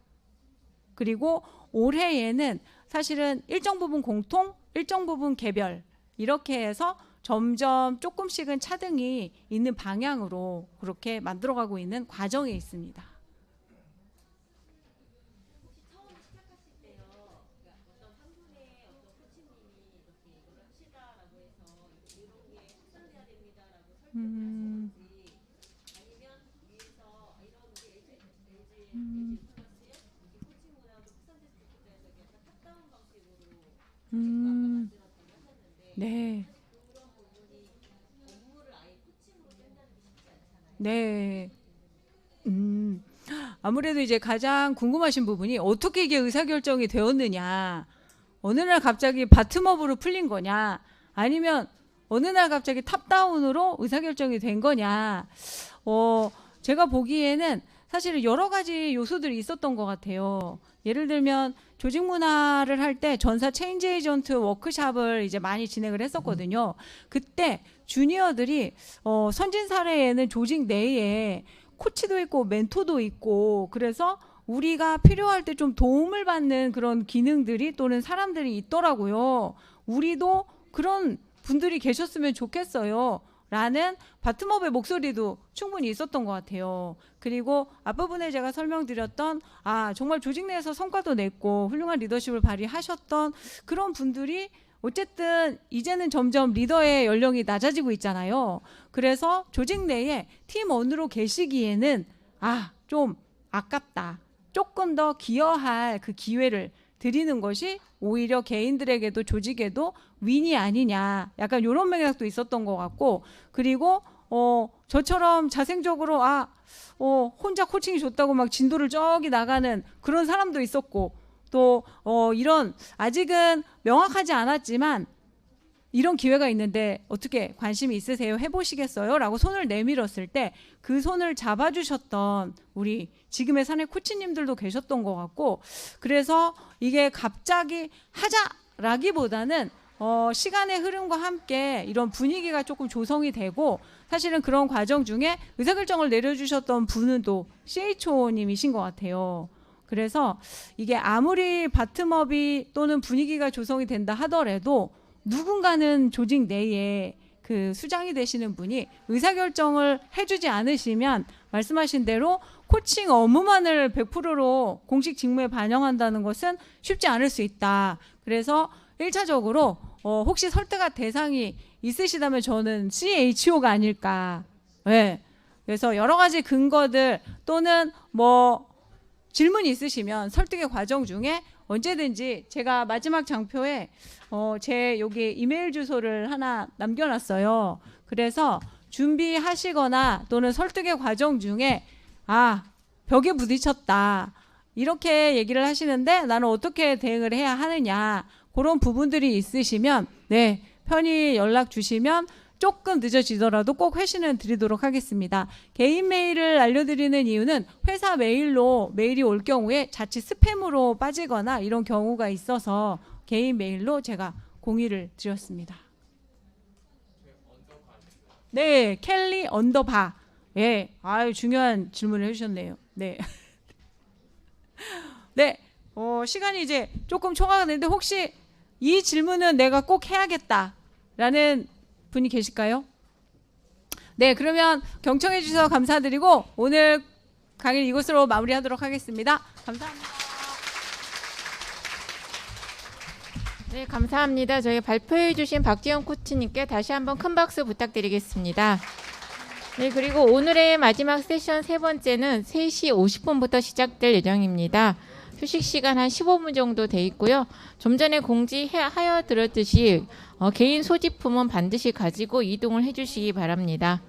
그리고 올해에는 사실은 일정 부분 공통, 일정 부분 개별, 이렇게 해서 점점 조금씩은 차등이 있는 방향으로 그렇게 만들어가고 있는 과정에 있습니다. 네. 네. 아무래도 이제 가장 궁금하신 부분이 어떻게 이게 의사결정이 되었느냐, 어느 날 갑자기 바텀업으로 풀린 거냐, 아니면 어느 날 갑자기 탑다운으로 의사결정이 된 거냐. 제가 보기에는 사실은 여러 가지 요소들이 있었던 것 같아요. 예를 들면 조직 문화를 할 때 전사 체인지 에이전트 워크샵을 이제 많이 진행을 했었거든요. 그때 주니어들이 선진 사례에는 조직 내에 코치도 있고 멘토도 있고, 그래서 우리가 필요할 때 좀 도움을 받는 그런 기능들이 또는 사람들이 있더라고요. 우리도 그런 분들이 계셨으면 좋겠어요 라는 바텀업의 목소리도 충분히 있었던 것 같아요. 그리고 앞부분에 제가 설명드렸던 정말 조직 내에서 성과도 냈고 훌륭한 리더십을 발휘하셨던 그런 분들이 어쨌든 이제는 점점 리더의 연령이 낮아지고 있잖아요. 그래서 조직 내에 팀원으로 계시기에는 좀 아깝다, 조금 더 기여할 그 기회를 드리는 것이 오히려 개인들에게도 조직에도 윈이 아니냐, 약간 이런 맥락도 있었던 것 같고, 그리고 저처럼 자생적으로 혼자 코칭이 좋다고 막 진도를 저기 나가는 그런 사람도 있었고, 또 이런 아직은 명확하지 않았지만 이런 기회가 있는데 어떻게 관심이 있으세요? 해보시겠어요? 라고 손을 내밀었을 때 그 손을 잡아주셨던 우리 지금의 사내 코치님들도 계셨던 것 같고, 그래서 이게 갑자기 하자라기보다는 시간의 흐름과 함께 이런 분위기가 조금 조성이 되고, 사실은 그런 과정 중에 의사결정을 내려주셨던 분은 또 CHO님이신 것 같아요. 그래서 이게 아무리 바텀업이 또는 분위기가 조성이 된다 하더라도 누군가는 조직 내에 그 수장이 되시는 분이 의사결정을 해주지 않으시면 말씀하신 대로 코칭 업무만을 100%로 공식 직무에 반영한다는 것은 쉽지 않을 수 있다. 그래서 1차적으로 혹시 설득할 대상이 있으시다면 저는 CHO가 아닐까. 네. 그래서 여러 가지 근거들 또는 뭐 질문 있으시면 설득의 과정 중에 언제든지 제가 마지막 장표에 제 여기 이메일 주소를 하나 남겨놨어요. 그래서 준비하시거나 또는 설득의 과정 중에 벽에 부딪혔다 이렇게 얘기를 하시는데 나는 어떻게 대응을 해야 하느냐 그런 부분들이 있으시면 네 편히 연락 주시면 조금 늦어지더라도 꼭 회신을 드리도록 하겠습니다. 개인 메일을 알려드리는 이유는 회사 메일로 메일이 올 경우에 자칫 스팸으로 빠지거나 이런 경우가 있어서 개인 메일로 제가 공유를 드렸습니다. 네, 켈리 언더바. 예, 중요한 질문을 해주셨네요. 네. 네, 시간이 이제 조금 초과가 됐는데 혹시 이 질문은 내가 꼭 해야겠다라는 분이 계실까요? 네, 그러면 경청해 주셔서 감사드리고 오늘 강의를 이것으로 마무리하도록 하겠습니다. 감사합니다. 네, 감사합니다. 저희 발표해 주신 박지영 코치님께 다시 한번 큰 박수 부탁드리겠습니다. 네, 그리고 오늘의 마지막 세션 세 번째는 3시 50분부터 시작될 예정입니다. 휴식 시간 한 15분 정도 돼 있고요. 좀 전에 공지하여 들었듯이 개인 소지품은 반드시 가지고 이동을 해주시기 바랍니다.